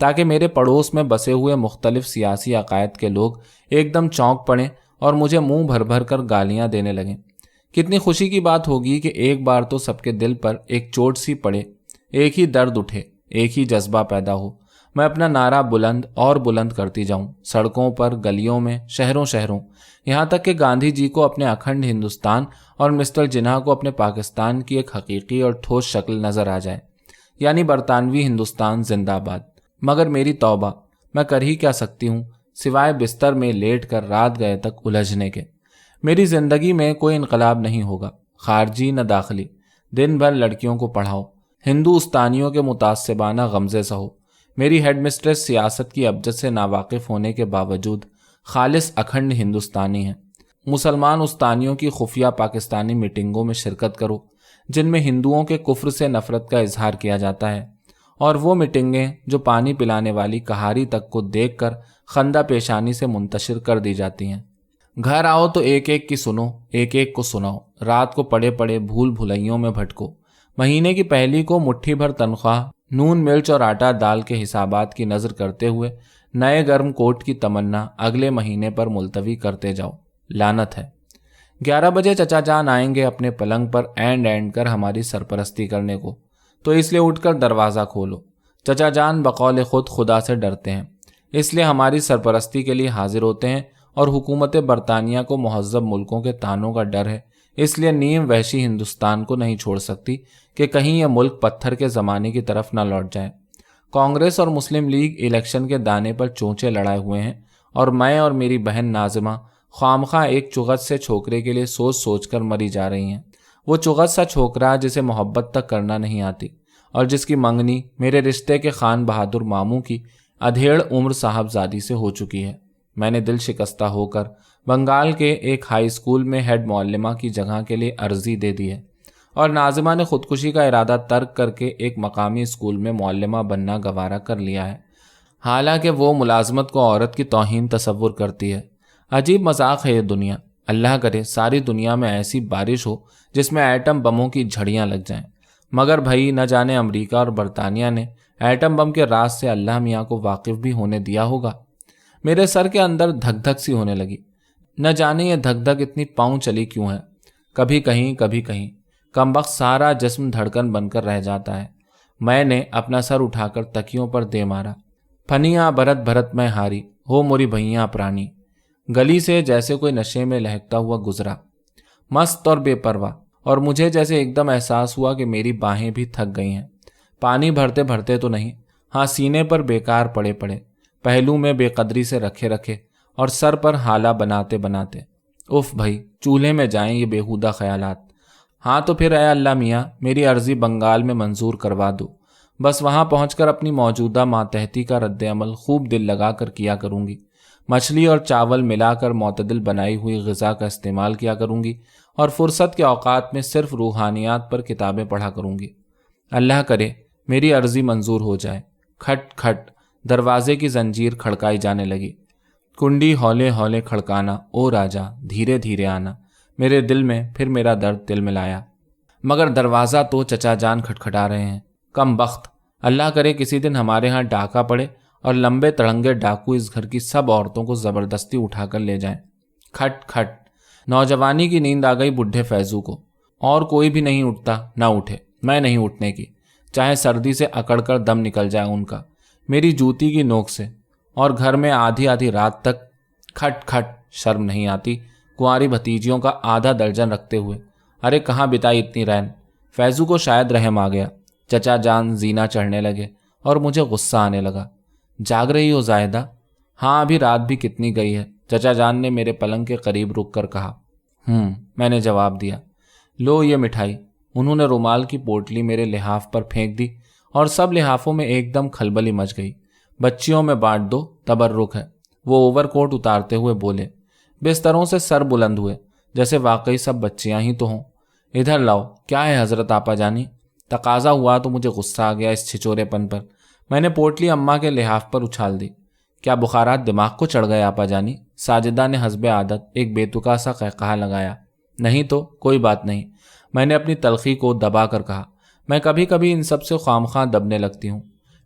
تاکہ میرے پڑوس میں بسے ہوئے مختلف سیاسی عقائد کے لوگ ایک دم چونک پڑیں اور مجھے منہ بھر بھر کر گالیاں دینے لگیں۔ کتنی خوشی کی بات ہوگی کہ ایک بار تو سب کے دل پر ایک چوٹ سی پڑے، ایک ہی درد اٹھے، ایک ہی جذبہ پیدا ہو، میں اپنا نعرہ بلند اور بلند کرتی جاؤں، سڑکوں پر، گلیوں میں، شہروں، یہاں تک کہ گاندھی جی کو اپنے اکھنڈ ہندوستان اور مسٹر جناح کو اپنے پاکستان کی ایک حقیقی اور ٹھوس شکل نظر آ جائے، یعنی برطانوی ہندوستان زندہ باد۔ مگر میری توبہ، میں کر ہی کیا سکتی ہوں سوائے بستر میں لیٹ کر رات گئے تک الجھنے کے۔ میری زندگی میں کوئی انقلاب نہیں ہوگا، خارجی نہ داخلی۔ دن بھر لڑکیوں کو پڑھاؤ، ہندوستانیوں کے متعصبانہ غمزے سہو۔ میری ہیڈ مسٹریس سیاست کی ابجد سے ناواقف ہونے کے باوجود خالص اکھنڈ ہندوستانی ہیں۔ مسلمان استانیوں کی خفیہ پاکستانی میٹنگوں میں شرکت کرو جن میں ہندوؤں کے کفر سے نفرت کا اظہار کیا جاتا ہے، اور وہ میٹنگیں جو پانی پلانے والی کہاری تک کو دیکھ کر خندہ پیشانی سے منتشر کر دی جاتی ہیں۔ گھر آؤ تو ایک ایک کی سنو، ایک ایک کو سناؤ، رات کو پڑے پڑے بھول بھلائیوں میں بھٹکو، مہینے کی پہلی کو مٹھی بھر تنخواہ، نون مرچ اور آٹا دال کے حسابات کی نظر کرتے ہوئے نئے گرم کوٹ کی تمنا اگلے مہینے پر ملتوی کرتے جاؤ۔ لعنت ہے۔ 11 بجے چچا جان آئیں گے اپنے پلنگ پر اینڈ کر ہماری سرپرستی کرنے کو، تو اس لیے اٹھ کر دروازہ کھولو۔ چچا جان بقول خود خدا سے ڈرتے ہیں، اس لیے ہماری سرپرستی کے لیے حاضر ہوتے ہیں، اور حکومت برطانیہ کو مہذب ملکوں کے تانوں کا ڈر ہے، اس لیے نیم وحشی ہندوستان کو نہیں چھوڑ سکتی کہ کہیں یہ ملک پتھر کے زمانے کی طرف نہ لوٹ جائے۔ کانگریس اور مسلم لیگ الیکشن کے دانے پر چونچے لڑائے ہوئے ہیں، اور میں اور میری بہن ناظمہ خوامخواہ ایک چغت سے چھوکرے کے لیے سوچ سوچ کر مری جا رہی ہیں۔ وہ چغت سا چھوکرا جسے محبت تک کرنا نہیں آتی، اور جس کی منگنی میرے رشتے کے خان بہادر ماموں کی ادھیڑ عمر صاحبزادی سے ہو چکی ہے۔ میں نے دل شکستہ ہو کر بنگال کے ایک ہائی اسکول میں ہیڈ معلمہ کی جگہ کے لیے عرضی دے دی ہے، اور ناظمہ نے خودکشی کا ارادہ ترک کر کے ایک مقامی اسکول میں معلمہ بننا گوارا کر لیا ہے، حالانکہ وہ ملازمت کو عورت کی توہین تصور کرتی ہے۔ عجیب مذاق ہے یہ دنیا۔ اللہ کرے ساری دنیا میں ایسی بارش ہو جس میں ایٹم بموں کی جھڑیاں لگ جائیں، مگر بھائی نہ جانے امریکہ اور برطانیہ نے ایٹم بم کے راز سے اللہ میاں کو واقف بھی ہونے دیا ہوگا۔ میرے سر کے اندر دھک دھک سی ہونے لگی، نہ جانے یہ دھک دھک اتنی پاؤں چلی کیوں ہے، کبھی کہیں کبھی کہیں، کمبخت سارا جسم دھڑکن بن کر رہ جاتا ہے۔ میں نے اپنا سر اٹھا کر تکیوں پر دے مارا۔ پھنیاں بھرت بھرت میں ہاری ہو موری بھیاں پرانی، گلی سے جیسے کوئی نشے میں لہکتا ہوا گزرا، مست اور بے پرواہ، اور مجھے جیسے ایک دم احساس ہوا کہ میری باہیں بھی تھک گئی ہیں۔ پانی بھرتے بھرتے تو نہیں، ہاں سینے پر بیکار پڑے پڑے، پہلو میں بے قدری سے رکھے اور سر پر ہالہ بناتے بناتے۔ اف بھائی، چولہے میں جائیں یہ بیہودہ خیالات۔ ہاں تو پھر اے اللہ میاں میری عرضی بنگال میں منظور کروا دو، بس وہاں پہنچ کر اپنی موجودہ ماتحتی کا رد عمل خوب دل لگا کر کیا کروں گی، مچھلی اور چاول ملا کر معتدل بنائی ہوئی غذا کا استعمال کیا کروں گی، اور فرصت کے اوقات میں صرف روحانیات پر کتابیں پڑھا کروں گی۔ اللہ کرے میری عرضی منظور ہو جائے۔ کھٹ کھٹ دروازے کی زنجیر کھڑکائی جانے لگی، کنڈی ہولے ہولے کھڑکانا، او راجا دھیرے دھیرے آنا۔ میرے دل میں پھر میرا درد تل ملایا، مگر دروازہ تو چچا جان کھٹکھٹا رہے ہیں۔ کم بخت، اللہ کرے کسی دن ہمارے ہاں ڈاکہ پڑے اور لمبے تڑنگے ڈاکو اس گھر کی سب عورتوں کو زبردستی اٹھا کر لے جائیں۔ کھٹ کھٹ، نوجوانی کی نیند آ گئی بڈھے فیضو کو، اور کوئی بھی نہیں اٹھتا، نہ اٹھے، میں نہیں اٹھنے کی، چاہے سردی سے اکڑ کر دم نکل جائے ان کا میری جوتی کی نوک سے، اور گھر میں آدھی آدھی رات تک۔ کھٹ کھٹ، شرم نہیں آتی کنواری بھتیجیوں کا آدھا درجن رکھتے ہوئے؟ ارے کہاں بتائی اتنی رین؟ فیضو کو شاید رحم آ گیا، چچا جان زینہ چڑھنے لگے اور مجھے غصہ آنے لگا۔ جاگ رہی ہو زاہدہ؟ ہاں ابھی رات بھی کتنی گئی ہے، چچا جان نے میرے پلنگ کے قریب رک کر کہا۔ میں نے جواب دیا۔ لو یہ مٹھائی۔ انہوں نے رومال کی پوٹلی میرے لحاف پر پھینک دی اور سب لحافوں میں ایک دم کھلبلی مچ گئی۔ بچیوں میں بانٹ دو، تبرک ہے۔ وہ اوور کوٹ اتارتے ہوئے بولے۔ بستروں سے سر بلند ہوئے جیسے واقعی سب بچیاں ہی تو ہوں۔ ادھر لاؤ، کیا ہے حضرت آپا جانی؟ تقاضا ہوا تو مجھے غصہ آ گیا اس چھچورے پن پر۔ میں نے پوٹلی اماں کے لحاف پر اچھال دی۔ کیا بخارات دماغ کو چڑھ گئے آپا جانی؟ ساجدہ نے حسب عادت ایک بےتکا سا قہقہا لگایا۔ نہیں تو کوئی بات نہیں، میں نے اپنی تلخی کو دبا کر کہا۔ میں کبھی کبھی ان سب سے خواہ دبنے لگتی ہوں۔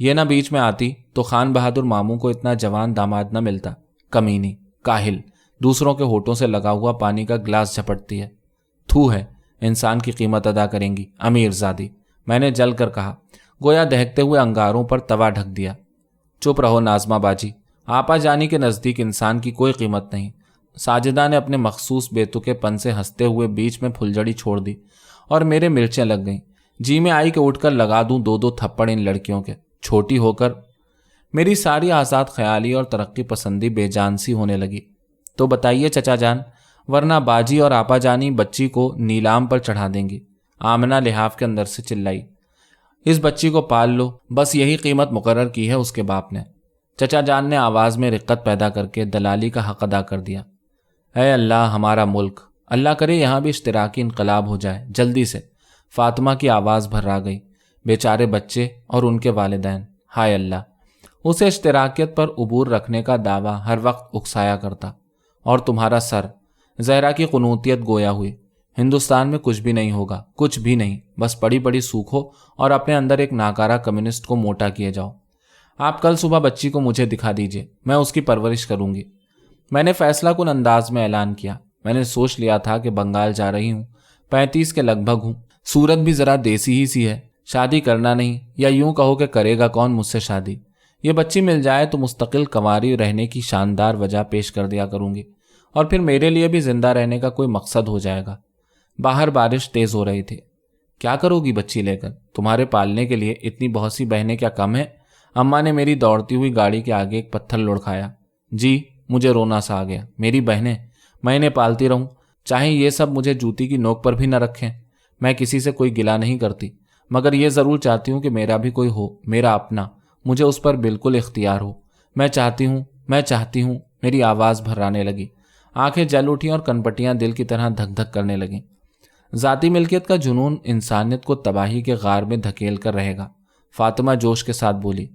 یہ نہ بیچ میں آتی تو خان بہادر ماموں کو اتنا جوان داماد نہ ملتا۔ کمینی، کاہل، دوسروں کے ہونٹوں سے لگا ہوا پانی کا گلاس جھپٹتی ہے۔ تھو ہے، انسان کی قیمت ادا کریں گی امیر زادی، میں نے جل کر کہا، گویا دہکتے ہوئے انگاروں پر توا ڈھک دیا۔ چپ رہو نازمہ باجی، آپا جانی کے نزدیک انسان کی کوئی قیمت نہیں۔ ساجدہ نے اپنے مخصوص بیتوکے پن سے ہنستے ہوئے بیچ میں پھلجڑی چھوڑ دی اور میرے مرچیں لگ گئیں۔ جی میں آئی کہ اٹھ کر لگا دوں دو دو تھپڑ ان لڑکیوں کے۔ چھوٹی ہو کر میری ساری آزاد خیالی اور ترقی پسندی بے جان سی ہونے لگی۔ تو بتائیے چچا جان، ورنہ باجی اور آپا جانی بچی کو نیلام پر چڑھا دیں گی۔ آمنہ لحاف کے اندر سے چلائی، اس بچی کو پال لو، بس یہی قیمت مقرر کی ہے اس کے باپ نے۔ چچا جان نے آواز میں رقت پیدا کر کے دلالی کا حق ادا کر دیا۔ اے اللہ ہمارا ملک، اللہ کرے یہاں بھی اشتراکی انقلاب ہو جائے جلدی سے۔ فاطمہ کی آواز بھرا گئی۔ بیچارے بچے اور ان کے والدین، ہائے اللہ، اسے اشتراکیت پر عبور رکھنے کا دعویٰ ہر وقت اکسایا کرتا۔ اور تمہارا سر، زہرا کی قنوتیت گویا ہوئی۔ ہندوستان میں کچھ بھی نہیں ہوگا، کچھ بھی نہیں، بس پڑی پڑی سوکھو اور اپنے اندر ایک ناکارہ کمیونسٹ کو موٹا کیے جاؤ۔ آپ کل صبح بچی کو مجھے دکھا دیجئے، میں اس کی پرورش کروں گی۔ میں نے فیصلہ کن انداز میں اعلان کیا۔ میں نے سوچ لیا تھا کہ بنگال جا رہی ہوں، 35 کے لگ بھگ ہوں، صورت بھی ذرا دیسی ہی سی ہے، شادی کرنا نہیں، یا یوں کہو کہ کرے گا کون مجھ سے شادی۔ یہ بچی مل جائے تو مستقل کنواری رہنے کی شاندار وجہ پیش کر دیا کروں گی، اور پھر میرے لیے بھی زندہ رہنے کا کوئی مقصد ہو جائے گا۔ باہر بارش تیز ہو رہی تھی۔ کیا کرو گی بچی لے کر؟ تمہارے پالنے کے لیے اتنی بہت سی بہنیں کیا کم ہیں؟ اماں نے میری دوڑتی ہوئی گاڑی کے آگے ایک پتھر لڑکھایا۔ جی، مجھے رونا سا آ گیا۔ میری بہنیں، میں انہیں پالتی رہوں، چاہے یہ سب مجھے جوتی کی نوک پر بھی نہ رکھیں۔ میں کسی سے کوئی گلہ نہیں کرتی، مگر یہ ضرور چاہتی ہوں کہ میرا بھی کوئی ہو، میرا اپنا، مجھے اس پر بالکل اختیار ہو۔ میں چاہتی ہوں، میری آواز بھرانے لگی۔ آنکھیں جل اٹھیں اور کنپٹیاں دل کی طرح دھک دھک کرنے لگیں۔ ذاتی ملکیت کا جنون انسانیت کو تباہی کے غار میں دھکیل کر رہے گا۔ فاطمہ جوش کے ساتھ بولی،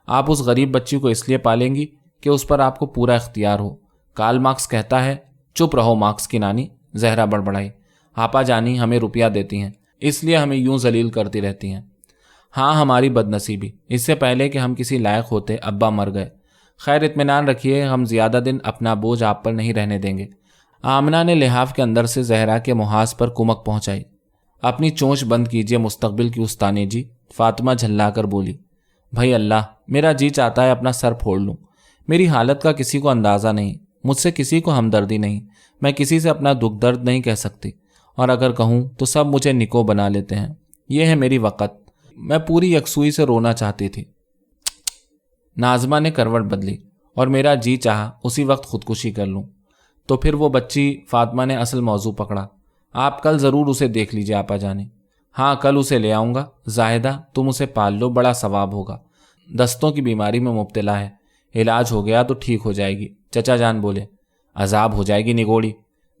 آپ اس غریب بچی کو اس لیے پالیں گی کہ اس پر آپ کو پورا اختیار ہو۔ کارل مارکس کہتا ہے۔ چپ رہو مارکس کی نانی، زہرا بڑبڑائی۔ آپا جانی ہمیں روپیہ دیتی ہیں، اس لیے ہمیں یوں ذلیل کرتی رہتی ہیں۔ ہاں، ہماری بد نصیبی، اس سے پہلے کہ ہم کسی لائق ہوتے ابا مر گئے۔ خیر اطمینان رکھیے، ہم زیادہ دن اپنا بوجھ آپ پر نہیں رہنے دیں گے۔ آمنہ نے لحاف کے اندر سے زہرا کے محاذ پر کمک پہنچائی۔ اپنی چونچ بند کیجیے مستقبل کی استانی جی، فاطمہ جھلا کر بولی۔ بھائی اللہ، میرا جی چاہتا ہے اپنا سر پھوڑ لوں۔ میری حالت کا کسی کو اندازہ نہیں، مجھ سے کسی کو ہمدردی نہیں، میں کسی سے اپنا دکھ درد نہیں کہہ سکتی، اور اگر کہوں تو سب مجھے نکو بنا لیتے ہیں۔ یہ ہے میری وقت، میں پوری یکسوئی سے رونا چاہتی تھی۔ نازمہ نے کروٹ بدلی اور میرا جی چاہا اسی وقت خودکشی کر لوں۔ تو پھر وہ بچی، فاطمہ نے اصل موضوع پکڑا، آپ کل ضرور اسے دیکھ لیجیے آپا جانی۔ ہاں، کل اسے لے آؤں گا۔ زاہدہ، تم اسے پال لو، بڑا ثواب ہوگا۔ دستوں کی بیماری میں مبتلا ہے، علاج ہو گیا تو ٹھیک ہو جائے گی۔ چچا جان بولے، عذاب ہو جائے گی نگوڑی،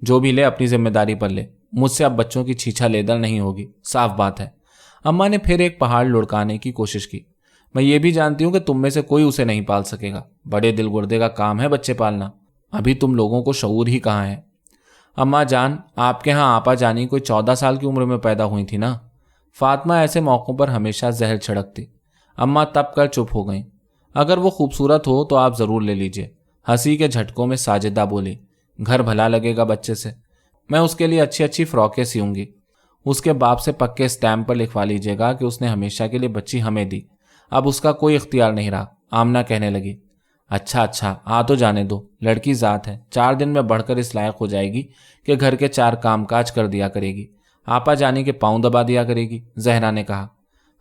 جو بھی لے اپنی ذمہ داری پر لے، مجھ سے اب بچوں کی چھیچھا لیدر نہیں ہوگی، صاف بات ہے۔ اماں نے پھر ایک پہاڑ لڑکانے کی کوشش کی۔ میں یہ بھی جانتی ہوں کہ تم میں سے کوئی اسے نہیں پال سکے گا، بڑے دل گردے کا کام ہے بچے پالنا، ابھی تم لوگوں کو شعور ہی کہاں ہے۔ اماں جان، آپ کے ہاں آپا جانی کوئی 14 سال کی عمر میں پیدا ہوئی تھی نا؟ فاطمہ ایسے موقعوں پر ہمیشہ زہر چھڑکتی۔ اماں تپ کر چپ ہو گئیں۔ اگر وہ خوبصورت ہو تو آپ ضرور لے لیجئے، ہنسی کے جھٹکوں میں ساجدہ بولی۔ گھر بھلا لگے گا بچے سے، میں اس کے لیے اچھی اچھی فراکیں سیوں گی۔ اس کے باپ سے پکے اسٹیمپ پر لکھوا لیجیے گا کہ اس نے ہمیشہ کے لیے بچی ہمیں دی، اب اس کا کوئی اختیار نہیں رہا۔ آمنہ کہنے لگی، اچھا، آ تو جانے دو، لڑکی ذات ہے، 4 دن میں بڑھ کر اس لائق ہو جائے گی کہ گھر کے 4 کام کاج کر دیا کرے گی، آپا جانی کے پاؤں دبا دیا کرے گی۔ زہرا نے کہا،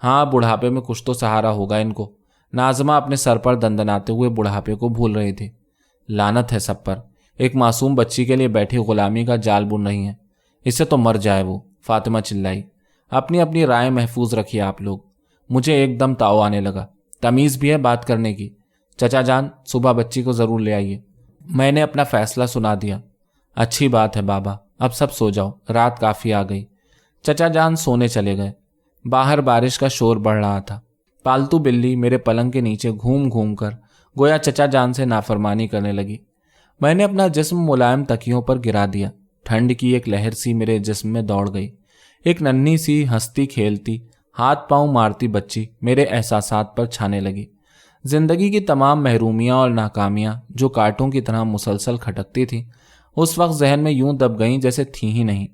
ہاں، بڑھاپے میں کچھ تو سہارا ہوگا ان کو۔ نازمہ اپنے سر پر دندناتے ہوئے بڑھاپے کو بھول رہی تھی۔ لعنت ہے سب پر، ایک معصوم بچی کے لیے بیٹھی غلامی کا جال بن رہی ہیں، اس سے تو مر جائے وہ۔ فاطمہ چلائی، اپنی رائے محفوظ رکھیے آپ لوگ۔ مجھے ایک دم تاؤ آنے لگا، تمیز بھی ہے بات کرنے کی۔ چچا جان، صبح بچی کو ضرور لے آئیے۔ میں نے اپنا فیصلہ سنا دیا۔ اچھی بات ہے بابا، اب سب سو جاؤ، رات کافی آ گئی۔ چچا جان سونے چلے گئے۔ باہر بارش کا شور بڑھ رہا تھا۔ پالتو بلی میرے پلنگ کے نیچے گھوم گھوم کر گویا چچا جان سے نافرمانی کرنے لگی۔ میں نے اپنا جسم ملائم تکیوں پر گرا دیا۔ ٹھنڈ کی ایک لہر سی میرے جسم میں دوڑ گئی۔ ایک ننھی سی ہنستی کھیلتی ہاتھ پاؤں مارتی بچی میرے احساسات پر چھانے لگی۔ زندگی کی تمام محرومیاں اور ناکامیاں جو کانٹوں کی طرح مسلسل کھٹکتی تھیں اس وقت ذہن میں یوں دب گئیں جیسے تھیں ہی نہیں۔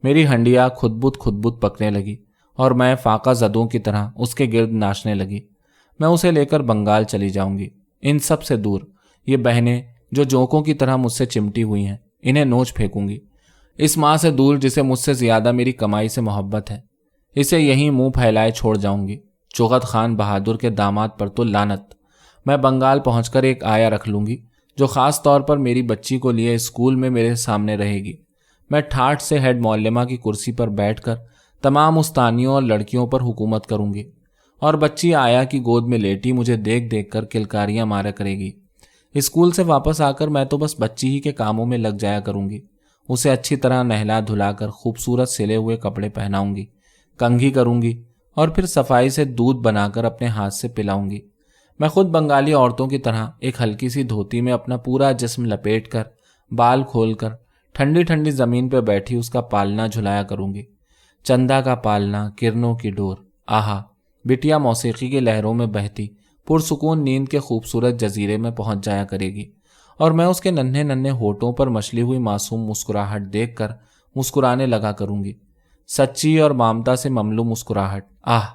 میری ہنڈیا خود بت پکنے لگی اور میں فاقہ زدوں کی طرح اس کے گرد ناچنے لگی۔ میں اسے لے کر بنگال چلی جاؤں گی، ان سب سے دور۔ یہ بہنیں جو جوکوں کی طرح مجھ سے چمٹی ہوئی ہیں انہیں نوچ پھینکوں گی۔ اس ماں سے دور جسے مجھ سے زیادہ میری کمائی سے محبت ہے، اسے یہیں منہ پھیلائے چھوڑ جاؤں گی۔ چغت خان بہادر کے داماد پر تو لعنت۔ میں بنگال پہنچ کر ایک آیا رکھ لوں گی جو خاص طور پر میری بچی کو لیے اسکول میں میرے سامنے رہے گی۔ میں ٹھاٹھ سے ہیڈ معلمہ کی کرسی پر بیٹھ کر تمام استانیوں اور لڑکیوں پر حکومت کروں گی، اور بچی آیا کی گود میں لیٹی مجھے دیکھ دیکھ کر کلکاریاں مارا کرے گی۔ اسکول سے واپس آ کر میں تو بس بچی ہی کے کاموں میں لگ جایا کروں گی۔ اسے اچھی طرح نہلا دھلا کر خوبصورت سلے ہوئے کپڑے پہناؤں گی، کنگھی کروں گی اور پھر صفائی سے دودھ بنا کر اپنے ہاتھ سے پلاؤں گی۔ میں خود بنگالی عورتوں کی طرح ایک ہلکی سی دھوتی میں اپنا پورا جسم لپیٹ کر، بال کھول کر ٹھنڈی ٹھنڈی زمین پہ بیٹھی اس کا پالنا جھلایا کروں گی۔ چندا کا پالنا، کرنوں کی ڈور، آہا! بٹیا موسیقی کی لہروں میں بہتی پرسکون نیند کے خوبصورت جزیرے میں پہنچ جایا کرے گی، اور میں اس کے ننھے ننھے ہونٹوں پر مچلی ہوئی معصوم مسکراہٹ دیکھ کر مسکرانے لگا کروں گی، سچی اور مامتا سے مملو مسکراہٹ۔ آہ!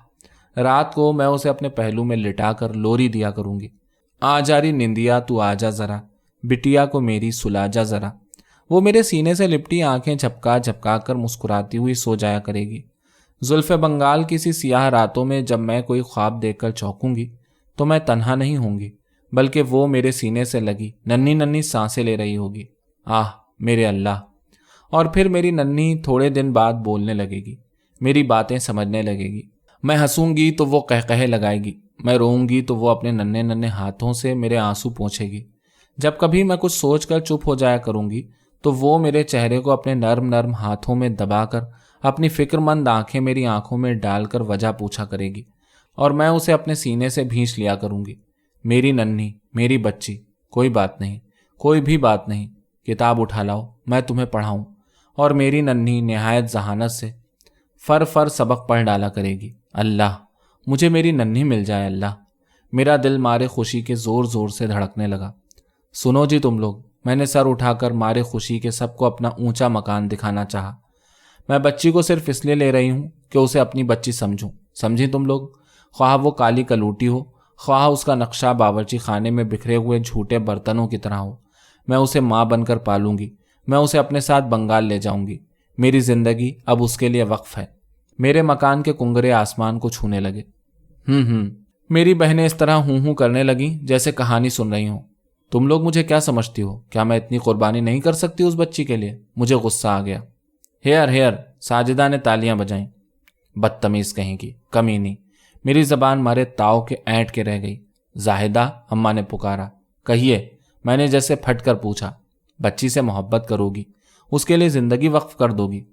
رات کو میں اسے اپنے پہلو میں لٹا کر لوری دیا کروں گی، آ جاری نندیا تو آجا ذرا، بٹیا کو میری سلا جا ذرا۔ وہ میرے سینے سے لپٹی آنکھیں جھپکا جھپکا کر مسکراتی ہوئی سو جایا کرے گی۔ زلف بنگال کسی سیاہ راتوں میں جب میں کوئی خواب دیکھ کر چونکوں گی تو میں تنہا نہیں ہوں گی، بلکہ وہ میرے سینے سے لگی ننھی ننھی سانسیں لے رہی ہوگی۔ آہ میرے اللہ! اور پھر میری ننھی تھوڑے دن بعد بولنے لگے گی، میری باتیں سمجھنے لگے گی۔ میں ہنسوں گی تو وہ قہقہے لگائے گی، میں روؤں گی تو وہ اپنے ننھے ننھے ہاتھوں سے میرے آنسو پوچھے گی۔ جب کبھی میں کچھ سوچ کر چپ ہو جایا کروں گی تو وہ میرے چہرے کو اپنے نرم نرم ہاتھوں میں دبا کر اپنی فکر مند آنکھیں میری آنکھوں میں ڈال کر وجہ پوچھا کرے گی، اور میں اسے اپنے سینے سے بھینچ لیا کروں گی۔ میری ننھی، میری بچی، کوئی بات نہیں، کوئی بھی بات نہیں، کتاب اٹھا لاؤ، میں تمہیں پڑھاؤں۔ اور میری ننھی نہایت ذہانت سے فر سبق پڑھ ڈالا کرے گی۔ اللہ! مجھے میری ننھی مل جائے اللہ! میرا دل مارے خوشی کے زور زور سے دھڑکنے لگا۔ سنو جی تم لوگ، میں نے سر اٹھا کر مارے خوشی کے سب کو اپنا اونچا مکان دکھانا چاہا۔ میں بچی کو صرف اس لیے لے رہی ہوں کہ اسے اپنی بچی سمجھوں، سمجھی تم لوگ؟ خواہ وہ کالی کلوٹی ہو، خواہ اس کا نقشہ باورچی خانے میں بکھرے ہوئے جھوٹے برتنوں کی طرح ہو، میں اسے ماں بن کر پالوں گی۔ میں اسے اپنے ساتھ بنگال لے جاؤں گی۔ میری زندگی اب اس کے لیے وقف ہے۔ میرے مکان کے کنگرے آسمان کو چھونے لگے۔ میری بہنیں اس طرح ہوں کرنے لگیں جیسے کہانی سن رہی ہوں۔ تم لوگ مجھے کیا سمجھتی ہو؟ کیا میں اتنی قربانی نہیں کر سکتی اس بچی کے لیے؟ مجھے غصہ آ گیا۔ ہیئر! ساجدہ نے تالیاں بجائیں۔ بدتمیز کہیں کی، کمینی! میری زبان مارے تاؤ کے اینٹ کے رہ گئی۔ زاہدہ، اماں نے پکارا۔ کہیے، میں نے جیسے پھٹ کر پوچھا۔ بچی سے محبت کرو گی، اس کے لیے زندگی وقف کر دو گی،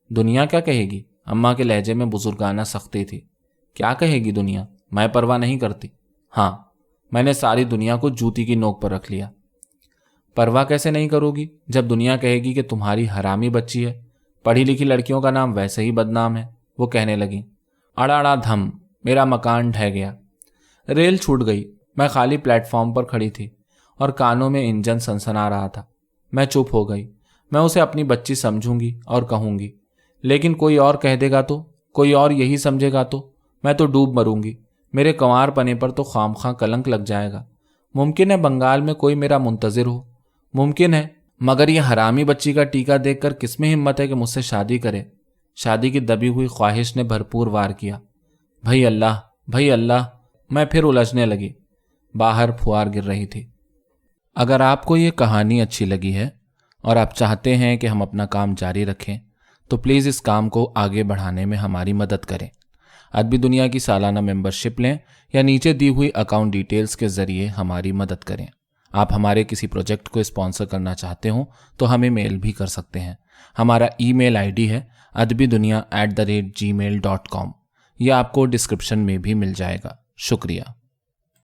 دنیا کیا کہے گی؟ اماں کے لہجے میں بزرگانہ سختی تھی۔ کیا کہے گی دنیا؟ میں پرواہ نہیں کرتی۔ ہاں، میں نے ساری دنیا کو جوتی کی نوک پر رکھ لیا۔ پرواہ کیسے نہیں کرو گی جب دنیا کہے گی کہ تمہاری حرامی بچی ہے؟ پڑھی لکھی لڑکیوں کا نام ویسے ہی بدنام ہے، وہ کہنے لگیں۔ اڑاڑا دھم! میرا مکان ڈھہ گیا۔ ریل چھوٹ گئی۔ میں خالی پلیٹ فارم پر کھڑی تھی اور کانوں میں انجن سنسنا رہا تھا۔ میں چپ ہو گئی۔ میں اسے اپنی بچی سمجھوں گی اور کہوں گی، لیکن کوئی اور کہہ دے گا تو، کوئی اور یہی سمجھے گا تو میں تو ڈوب مروں گی۔ میرے کنوار پنے پر تو خام خواہ کلنک لگ جائے گا۔ ممکن ہے بنگال میں کوئی میرا منتظر ہو، ممکن ہے، مگر یہ حرامی بچی کا ٹیکہ دیکھ کر کس میں ہمت ہے کہ مجھ سے شادی کرے؟ شادی کی دبی ہوئی خواہش نے بھرپور وار کیا۔ بھئی اللہ! میں پھر الجھنے لگی۔ باہر پھوار گر رہی تھی۔ اگر آپ کو یہ کہانی اچھی لگی ہے اور آپ چاہتے ہیں کہ ہم اپنا کام جاری رکھیں تو پلیز اس کام کو آگے بڑھانے میں ہماری مدد کریں۔ ادبی دنیا کی سالانہ ممبرشپ لیں یا نیچے دی ہوئی اکاؤنٹ ڈیٹیلز کے ذریعے ہماری مدد کریں۔ آپ ہمارے کسی پروجیکٹ کو اسپانسر کرنا چاہتے ہوں تو ہمیں میل بھی کر سکتے ہیں۔ ہمارا ای میل آئی ڈی ہے adbidunia@gmail.com۔ یہ آپ کو ڈسکرپشن میں بھی مل جائے گا۔ شکریہ۔